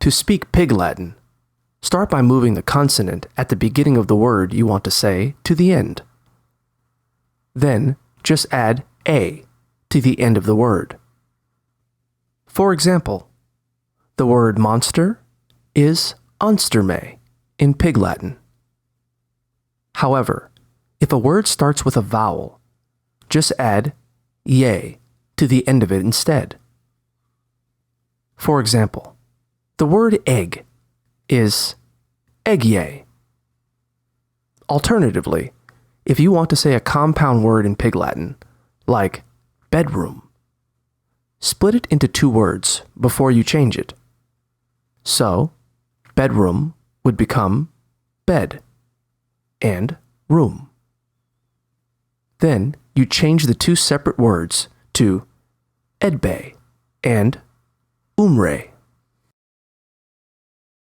To speak Pig Latin, start by moving the consonant at the beginning of the word you want to say to the end. Then, just add a to the end of the word. For example, the word monster is onsterme in Pig Latin. However, if a word starts with a vowel, just add ye to the end of it instead. For example, the word egg is eggye. Alternatively, if you want to say a compound word in Pig Latin, like bedroom, split it into two words before you change it. So, bedroom would become bed and room. Then you change the two separate words to edbe and umre.